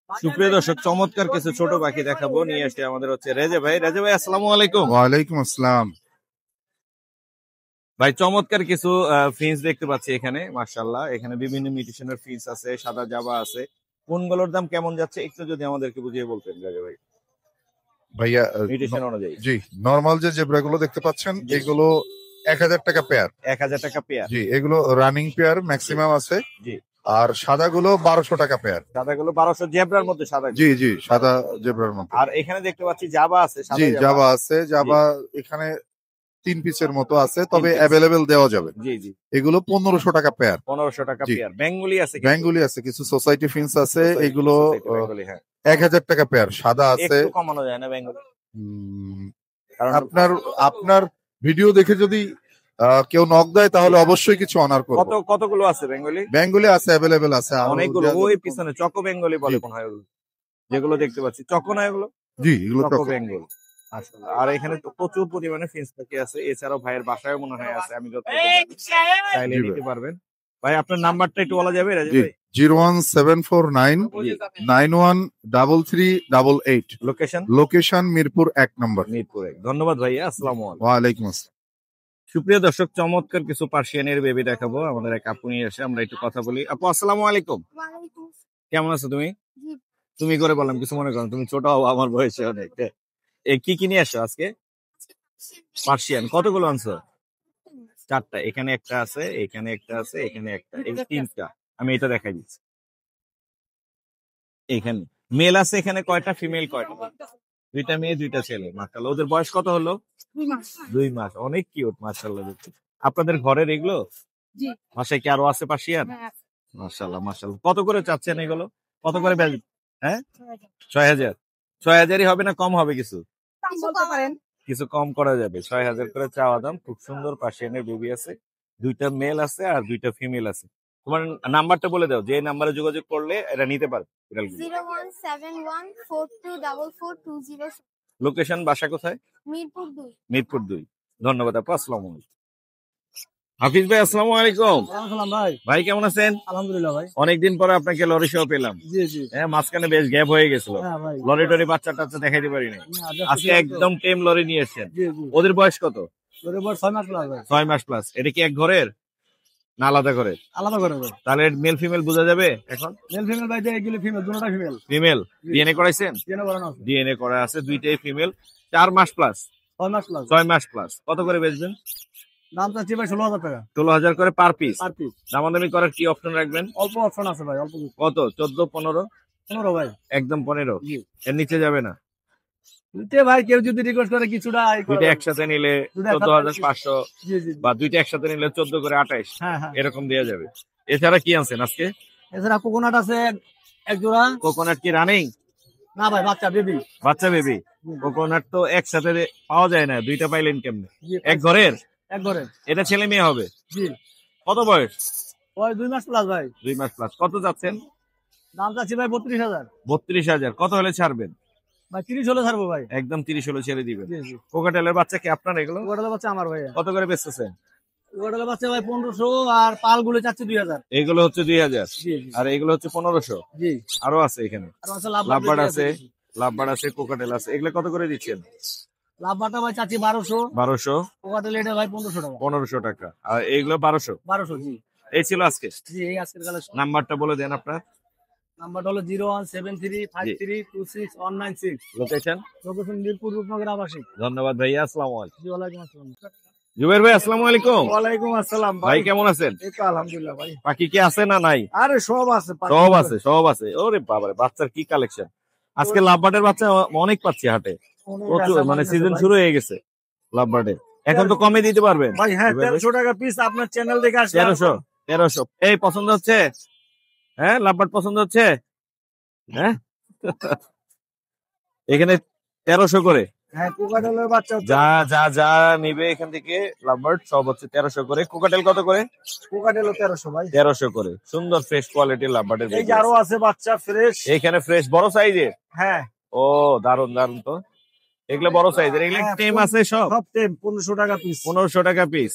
সুপ্রিয় দর্শক, চমৎকার কিছু ছোট পাখি দেখাবো নিয়ে এসে আমাদের হচ্ছে রেজে ভাই। রেজে ভাই আসসালামু আলাইকুম। ওয়ালাইকুম আসসালাম। ভাই চমৎকার কিছু ফিন্স দেখতে পাচ্ছি এখানে মাশাআল্লাহ। এখানে বিভিন্ন মিউটেশনের ফিন্স আছে, সাদা জাবা আছে। কোনগুলোর দাম কেমন যাচ্ছে একটু যদি আমাদেরকে বুঝিয়ে বলতেন রেজে ভাই, ভাইয়া মিউটেশন অনুযায়ী। জি, নরমাল যে জেব্রা গুলো দেখতে পাচ্ছেন জি। এগুলো 1000 টাকা পেয়ার। 1000 টাকা পেয়ার। জি, এগুলো রানিং পেয়ার ম্যাক্সিমাম আছে। জি। আর সাদা গুলো 1200 টাকা পেয়ার। সাদাগুলো 1200, জেব্রার মধ্যে সাদা। জি সাদা জেব্রার মতো। আর এখানে দেখতে পাচ্ছি জাবা আছে, সাদা জি জাবা আছে, জাবা এখানে 3 পিসের মতো আছে, তবে piece। অ্যাভেলেবেল দেওয়া যাবে। জি এগুলো 1500 টাকা পেয়ার। 1500 টাকা জি। পেয়ার। বেঙ্গলি আছে কিছু? বেঙ্গলি আছে, কিছু সোসাইটি ফিন্স আছে, এগুলো বেঙ্গলি, হ্যাঁ। 1000 টাকা পেয়ার। সাদা আছে। একটু কমানো যায় না বেঙ্গলি? কারণ আপনার ভিডিও দেখে যদি কেউ নক দেয় তাহলে অবশ্যই কিছু অনার করব। কতগুলো আছে বেঙ্গলি? বেঙ্গলি আছে, অ্যাভেলেবেল আছে আরো অনেকগুলো। দেওয়া ওই যাবে। পিছনে চকো বেঙ্গলি বলে জি। মনে হয় ওগুলো, যেগুলো দেখতে পাচ্ছি চকো না এগুলো? জি এগুলো চকো চকো। বেঙ্গল। আসলে আর এখানে তো প্রচুর পরিমাণে ফিন্স পাখি আছে, এছাড়াও ভাইয়ের বাসায় মনে হয় আছে, আমি যত চাইলে জি নিতে পারবেন। ভাই আপনার নাম্বারটা একটু বলা যাবে রাজীব জি ভাই? 01749913388। লোকেশন? লোকেশন মিরপুর 1 নম্বর। মিরপুরে। ধন্যবাদ ভাইয়া, আসসালামু আলাইকুম। ওয়ালাইকুম আসসালাম। সুপ্রিয় দর্শক, চমৎকার কিছু পার্সিয়ানের বেবি দেখাবো। আমাদের এক আপু নিয়ে এসে আমরা একটু কথা বলি। আপু আসসালামু আলাইকুম। কেমন আছো তুমি? জি। তুমি করে বললাম, কিছু মনে করো, তুমি ছোট হও আমার বয়সে অনেক। কি নিয়ে আসো আজকে? পার্সিয়ান। কতগুলো আনছো? 4টা। এখানে একটা আছে, এখানে একটা আছে, এখানে একটা, এই 3টা। আমি এটা দেখাই দিচ্ছি। এখানে মেল আছে, এখানে কয়টা, ফিমেল কয়টা? 2টা মেয়ে 2টা ছেলে। মাশাআল্লাহ। ওদের বয়স কত হলো? 2 মাস। অনেক কিউট মাশাআল্লাহ। আপনাদের ঘরের এগুলো? জি। বাসায় কি আরো আছে পার্সিয়ান? মাশাআল্লাহ মাশাআল্লাহ। কত করে চাচ্ছেন এগুলো? কত করে বেচ? হ্যাঁ 6000। 6000ই হবে না কম হবে কিছু? বলতে পারেন। কিছু কম করা যাবে। 6000 করে চাওয়া দাম। খুব সুন্দর পার্সিয়ানের বেবি আছে, 2টা মেল আছে আর 2টা ফিমেল আছে। তোমার নাম্বারটা বলে দাও, যে নাম্বারে যোগাযোগ করলে এটা নিতে পারবে। 017144420। লোকেশন বাসা কোথায়? মিরপুর 2। মিরপুর 2। ধন্যবাদ আপু, আসসালামু আলাইকুম। হাফিজ ভাই আসসালামু আলাইকুম। ভাই ভাই কেমন আছেন? আলহামদুলিল্লাহ ভাই। অনেকদিন পরে আপনাকে লরি শো পেলাম। জি হ্যাঁ, মাঝখানে বেশ গ্যাপ হয়ে গেছিল, হ্যাঁ ভাই। লরি টরি বাচ্চা টাচ্চা দেখাইতে পারি নাই। আজকে একদম টেম লরি নিয়ে এসেছেন। জি ওদের বয়স কত? বরাবর 6 মাস প্লাস ভাই। 6 মাস প্লাস। এটা কি এক ঘরের না আলাদা করে? আলাদা করে ভাই। তাহলে মেল ফিমেল বোঝা যাবে এখন? মেল ফিমেল ভাই দেয়, এগুলো ফিমেল, দুটোটা ফিমেল। ফিমেল। ডিএনএ করাইছেন? কেন বলেন আছে? ডিএনএ করা আছে, 2টাই ফিমেল। 4 মাস প্লাস। 6 মাস প্লাস। 6 মাস প্লাস। কত করে বেচবেন? দাম চাচ্ছি ভাই 16000 টাকা 16000 করে পার পিস। Per piece. দামাদামি করার কি অপশন রাখবেন? অল্প অপশন আছে ভাই, অল্প কিছু। কত? 14, 15? 15 ভাই। একদম 15। জি। এর নিচে যাবে না? নিতে ভাই কেউ যদি রিকোয়েস্ট করে কিছুটা দুইটা একসাথে নিলে দুইটা একসাথে 14500, জি জি। বা দুইটা একসাথে নিলে 14 করে 28, হ্যাঁ হ্যাঁ। এরকম দেওয়া যাবে। এছাড়া কি আনছেন আজকে? এছাড়া কোকোনাট আছে এক জোড়া। কোকোনাট কি রানিং? না ভাই, বাচ্চা বেবি। বাচ্চা বেবি। কোকোনাট তো একসাথে পাওয়া যায় না, 2টা পাইলেন কেমনে? জি, এক ঘরের? এক ঘরে। এটা ছেলে মেয়ে হবে? জি। কত বয়স? ওই 2 মাস প্লাস ভাই। 2 মাস প্লাস। কত যাচ্ছেন? দাম চাচ্ছি ভাই 32000। 32000। কত হলে ছাড়বেন? ভাই 30 হলে ছাড়বো ভাই। একদম 30 হলে ছেড়ে দিবেন। জি জি। কোকাটেলের বাচ্চা কি আপনার এগুলো? ওটালে বাচ্চা আমার ভাই। কত করে বেচতেছেন? ওটালে বাচ্চা ভাই 1500, আর পাল গুলো চাচ্ছি 2000। এগুলো হচ্ছে 2000, জি জি। আর এগুলো হচ্ছে 1500। জি। আরো আছে এখানে, আর আছে লাভবার্ড আছে, লাভবার্ড আছে, কোকাটেল আছে। এগুলো কত করে দিচ্ছেন? লাভবাটা ভাই চাচ্ছি 1200। 1200। ওটালে এটা ভাই 1500 টাকা। 1500 টাকা। আর এইগুলো 1200। 1200 জি। এই ছিল আজকে। জি, এই আজকের কালেকশন। নাম্বারটা বলে দেন আপনার। নাম্বারটা হলো 01735326196। লোকেশন? লোকেশন মিরপুর রূপনগর আবাসিক। ধন্যবাদ ভাইয়া, আসসালামু আলাইকুম। জি, ওয়ালাইকুম আসসালাম। জুবের ভাই আসসালামু আলাইকুম। ওয়ালাইকুম আসসালাম ভাই কেমন আছেন? এই তো আলহামদুলিল্লাহ ভাই। পাখি কি আছে না নাই? আরে সব আছে, সব আছে, সব আছে। ওরে বাবারে, বাচ্চার কি কালেকশন! আজকে লাভবার্ডের বাচ্চা অনেক পাচ্ছি হাটে, প্রচুর। মানে সিজন শুরু হয়ে গেছে লাভবার্ডের। এখন তো কমে দিতে পারবেন ভাই। হ্যাঁ, জুবের ভাই? 1300 টাকা পিস আপনার চ্যানেল দেখে আসলে 1300। এই পছন্দ হচ্ছে? হ্যাঁ, লাভবার্ড পছন্দ হচ্ছে? হ্যাঁ এখানে 1300 করে। হ্যাঁ, কোকাটেলের বাচ্চা হচ্ছে। যা যা যা নিবে এখান থেকে লাভবার্ড সব হচ্ছে 1300 করে। কোকাটেল কত করে? কোকাটেল 1300 ভাই। 1300 করে। সুন্দর ফ্রেশ কোয়ালিটির লাভবার্ডের এই যে আরো আছে বাচ্চা ফ্রেশ। এইখানে ফ্রেশ বড় সাইজের। হ্যাঁ, ও দারুন দারুন তো। এগুলো বড় সাইজের, এগুলো হ্যাঁ, টেম আছে সব। সব টেম 1500 টাকা পিস। 1500 টাকা পিস।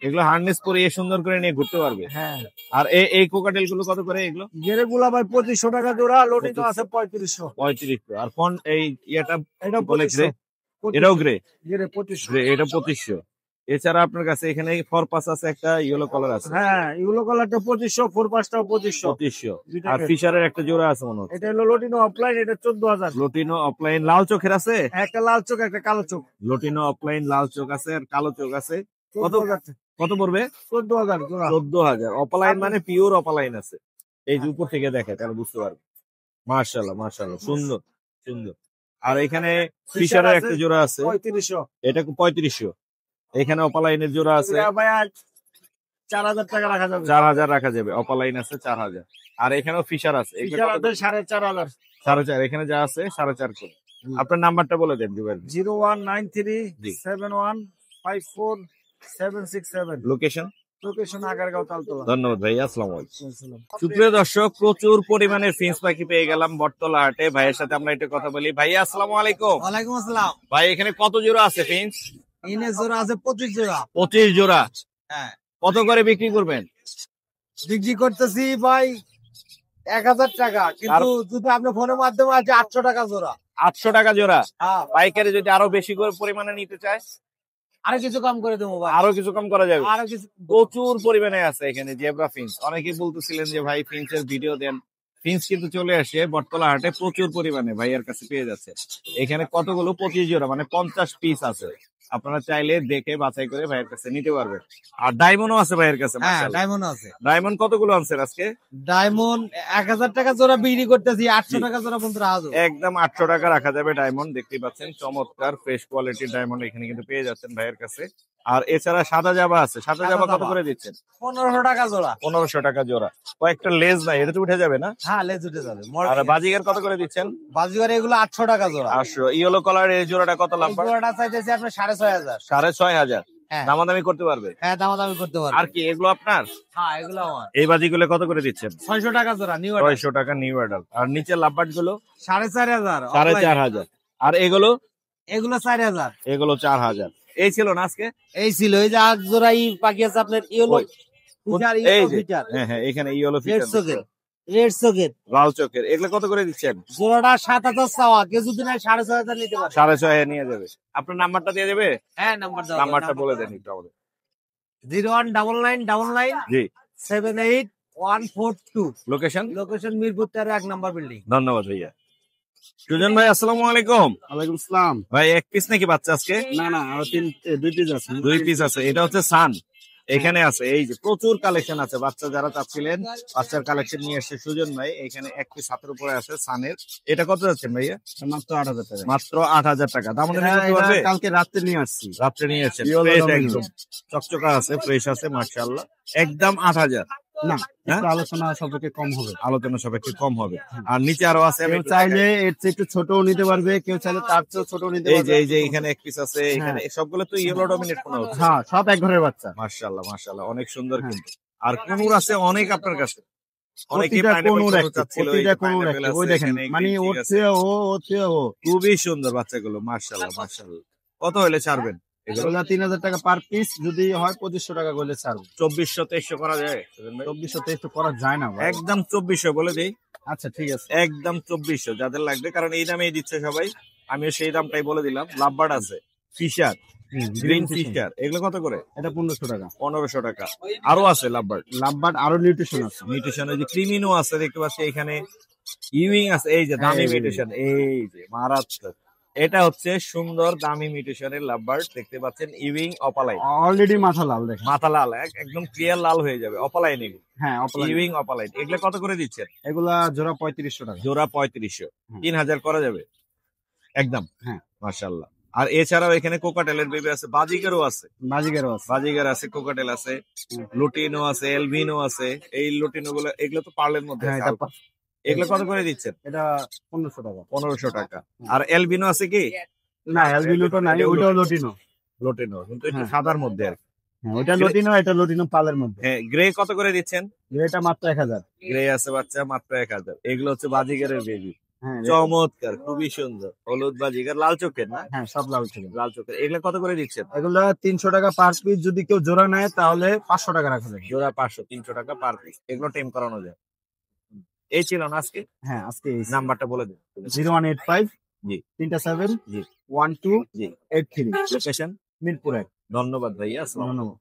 এগুলো হার্নেস পরিয়ে সুন্দর করে নিয়ে ঘুরতে পারবে। হ্যাঁ, আর এই কোকাটেল গুলো কত করে এগুলো? গেরেগুলা ভাই 2500 টাকা জোড়া, লটিটো আছে 3500। 3500। আর কোন এই ইয়েটা এটা বলে 2500। গ্রে? এটাও গ্রে? গেরে 2500। গ্রে, এটা 2500। এছাড়া আপনার কাছে এখানে ফরপাস আছে, একটা ইয়েলো কালার আছে হ্যাঁ, এগুলো কালারটা 2500, ফোর পাঁচটাও 2500। 2500। দুইটা আর grade। ফিশারের একটা জোড়া আছে মনে হচ্ছে। এটা হলো লটিনো অফলাইন, এটা 14000। লটিনো অফলাইন লাল চোখের আছে? একটা লাল চোখ, একটা কালো চোখ। লটিনো অফলাইন লাল চোখ আছে আর কালো চোখ আছে। কত 14000। কত পড়বে? 14000 জোড়া। 14000। অফলাইন মানে পিওর অফলাইন আছে। এই যে উপর থেকে দেখে তাহলে বুঝতে পারবে। মাশাআল্লাহ মাশাআল্লাহ, সুন্দর সুন্দর। আর এখানে ফিশারের আছে একটা জোড়া আছে, 3500। এটা 3500। এখানে অপালাইনের জোড়া আছে, এটা ভাই 4000 টাকা রাখা যাবে। 4000 রাখা যাবে। অপালাইন আছে 4000। আর এখানেও ফিশার আছে, এগুলো ফিচার কত? আছে 4500। 4.5। এখানে যা আছে 4.5 করে। আপনার নাম্বারটা বলে দেন জুবের। 01937154767। লোকেশন? লোকেশন আগারগাঁও তালতলা। ধন্যবাদ ভাই, আসসালামু আলাইকুম। সুপ্রিয় দর্শক, প্রচুর পরিমাণে ফিন্স পাখি পেয়ে গেলাম বটতলা হাটে। ভাইয়ের সাথে আমরা একটু কথা বলি। ভাইয়া আসসালামু আলাইকুম। ওয়ালাইকুম আসসালাম। ভাই এখানে কত জোড়া আছে ফিন্স? ইনে জোড়া আছে 25 জোড়া। 25 জোড়া। হ্যাঁ, কত করে বিক্রি করবেন? বিক্রি করতেছি ভাই 1000 টাকা, কিন্তু যদি আপনি ফোনের মাধ্যমে আছে 800 টাকা জোড়া। 800 টাকা জোড়া। হ্যাঁ, পাইকারি যদি আরো বেশি করে পরিমাণে নিতে চায় আরো কিছু কম করে দেবো ভাই। আরো কিছু কম করা যাবে। আরো কিছু প্রচুর পরিমাণে আছে এখানে জেব্রা ফিন্স। অনেকেই বলতেছিলেন যে ভাই ফিন্সের ভিডিও দেন। ফিন্স কিন্তু চলে আসে বটতলা হাটে প্রচুর পরিমাণে ভাইয়ের কাছে পেয়ে যাচ্ছে। এখানে কতগুলো? 25 জোড়া, মানে 50 পিস আছে। আপনারা চাইলে দেখে বাছাই করে ভাইয়ের কাছে নিতে পারবেন। আর ডায়মন্ডও আছে ভাইয়ের কাছে। হ্যাঁ, মাশাআল্লাহ। ডায়মন্ড আছে। ডায়মন্ড কতগুলো আনছেন আজকে? ডায়মন্ড 1000 টাকা জোড়া বিক্রি করতেছি, 800 টাকা জোড়া পর্যন্ত রাখা যাবে। একদম 800 টাকা রাখা যাবে ডায়মন্ড। দেখতে পাচ্ছেন চমৎকার ফ্রেশ কোয়ালিটির ডায়মন্ড এখানে কিন্তু পেয়ে যাচ্ছেন ভাইয়ের কাছে। আর এছাড়া সাদা জাবা আছে। সাদা জাবা কত করে দিচ্ছেন? 1500 টাকা জোড়া। 1500 টাকা জোড়া। কয়েকটা লেজ নাই, এটা তো উঠে যাবে না? হ্যাঁ, লেজ উঠে যাবে। আর বাজিগার কত করে দিচ্ছেন? বাজিগার এগুলো 800 টাকা জোড়া। 800। ইয়েলো কালার এই জোড়াটা কত এই লাম্বার? জোড়াটা চাইতেছি আপনার 6500। 6500। হ্যাঁ। দামাদামি করতে পারবে? হ্যাঁ, দামাদামি করতে পারবেন। আর কি এগুলো আপনার? হ্যাঁ, এগুলো আমার। এই বাজিগুলো কত করে দিচ্ছেন? 600 টাকা জোড়া নিউ 600 টাকা নিউ অ্যাডাল। আর নিচে লাভবার্ড গুলো 4500। 4500। আর এগুলো? এগুলো 4000। এগুলো 4000। এই ছিল না আজকে? এই ছিল, এই যে আট জোড়া পাখি আছে আপনার ইয়েলো ওই। ফিচার, এই ইয়েলো যে ফিচার, হ্যাঁ হ্যাঁ, এখানে yellow red socket, red socket লাল চোখের। এগুলো কত করে দিচ্ছেন? জোড়াটা 7000 চাওয়া, কেউ যদি নাই 6500 নিতে পারে। 6500 নিয়ে যাবে। আপনার নাম্বারটা দিয়ে দেবে? হ্যাঁ, নাম্বার দাও। নাম্বারটা বলে দেন একটু আমাদের। 01999 জি। 78142। Location? Location Mirpur 13 1 number building. ধন্যবাদ ভাইয়া। সুজন ভাই আসসালামু আলাইকুম। ওয়ালাইকুম আসসালাম। ভাই এক পিস নাকি বাচ্চা আজকে? না না, আরো দুই পিস আছে। 2 পিস আছে। এটা হচ্ছে সান। এখানে আছে এই যে প্রচুর কালেকশন আছে। বাচ্চা যারা চাচ্ছিলেন বাচ্চার কালেকশন নিয়ে এসে সুজন ভাই এখানে এক পিস হাতের উপরে আছে সানের। এটা কত যাচ্ছেন ভাইয়া? মাত্র 8000 টাকা। মাত্র 8000 টাকা। দাম অনুযায়ী করতে পারবে? কালকে রাত্রে নিয়ে আসছি। রাত্রে নিয়ে এসেছেন। Yellow fresh dominant। একদম চকচকা আছে, ফ্রেশ আছে মাশাআল্লাহ। একদম 8000। না, হ্যাঁ? একটু আলোচনা সবকে কম হবে। আলোচনা সাপেক্ষে কম হবে। আর নিচে আরো আছে। আমি কেউ একটু চাইলে এর চেয়ে একটু ছোটও নিতে পারবে, কেউ চাইলে তার চেয়েও ছোট নিতে এই যে পারবে। এই যে এখানে এক পিস আছে। এখানে সবগুলো তো ইয়েলো ডমিনেট মনে হচ্ছে। হ্যাঁ, সব এক ঘরের বাচ্চা। মাশাআল্লাহ মাশাআল্লাহ, অনেক সুন্দর হ্যাঁ। কিন্তু। আর কুনুর আছে অনেক আপনার কাছে। অনেকেই প্রতিটা pineapple কোনুর কুনুর একটি, চাচ্ছিল, এই প্রতিটা যে কোনুর pineapple একটি। আছে ওই দেখেন, এখানে, মানে green ওর tea আছে। চেয়ে ওর চেয়ে ও। খুবই সুন্দর বাচ্চাগুলো মাশাআল্লাহ মাশাআল্লাহ। কত হলে ছাড়বেন এগুলো? এগুলো 3000 টাকা পার পিস, যদি হয় 2500 টাকা করলে ছাড়বো। 2400-2300 করা যায়? 2400 একটু করা যায় না ভাই। একদম 2400 বলে দেই। আচ্ছা ঠিক আছে। একদম 2400 যাদের লাগবে, কারণ এই দামেই দিচ্ছে সবাই। আমিও সেই দামটাই বলে দিলাম। লাভবার্ড আছে, ফিশার, গ্রিন ফিশার, এগুলো কত করে? এটা 1500 টাকা। 1500 টাকা। আরো আছে লাভবার্ড। লাভবার্ড আরো নিউট্রিশন আছে। নিউট্রিশন, ওই যে ক্রিমিনো আছে দেখতে পাচ্ছি এখানে। ইউইং আছে, এই যে দামি এই যে। মিউটেশন, এই যে মারাত্মক। এটা হচ্ছে সুন্দর দামি মিউটেশনের লাভবার্ড, দেখতে পাচ্ছেন ইউইং অপালাইন, অলরেডি মাথা লাল দেখেন। মাথা লাল, একদম ক্লিয়ার লাল হয়ে যাবে। অপালাইন এগুলো, হ্যাঁ অপলাইন। ইউইং অপালাইন, এগুলো কত করে দিচ্ছেন? এগুলা জোড়া 3500 টাকা। জোড়া 3500, 3000 করা যাবে একদম। হ্যাঁ। মাশাআল্লাহ। আর এছাড়াও এখানে কোকাটেলের বেবি আছে, বাজিকারও আছে, বাজিগারও আছে। বাজিগার আছে, কোকাটেল আছে, লুটিনো আছে, এলভিনো আছে। এই লুটিনো গুলো, এগুলো তো পার্লের মধ্যে হ্যাঁ আছে। এটা এগুলো কত করে দিচ্ছেন? এটা 1500 টাকা। 1500 টাকা। আর এলভিনো আছে কি? না এলবিনোটো নাই, ওইটাও লটিনো। লুটিনো কিন্তু একটু হ্যাঁ। সাদার মধ্যে আর কি। হ্যাঁ ওইটা লটিনো, এটা লটিনো পালের মধ্যে। হ্যাঁ, গ্রে কত করে দিচ্ছেন? এটা মাত্র 1000। গ্রে আছে বাচ্চা মাত্র 1000। এগুলো হচ্ছে বাজিগারের বেবি, হ্যাঁ চমৎকার, খুবই সুন্দর, হলুদ বাজিগার, লাল চোখের না? হ্যাঁ সব লাল ছিল। লাল চোখের। এগুলো কত করে দিচ্ছেন? এগুলা 300 টাকা পার পিস, যদি কেউ জোড়া নেয় তাহলে 500 টাকা রাখা যাবে। জোড়া 500, 300 টাকা পার পিস। এগুলো টেম করানো যায়। এই ছিল না আজকে? হ্যাঁ আজকে নাম্বারটা বলে দিন। 0185 জি। 37 জি। 12 জি। 83 লোকেশন? মিরপুর 1। ধন্যবাদ ভাইয়া, আসসালামু আলাইকুম। ধন্যবাদ।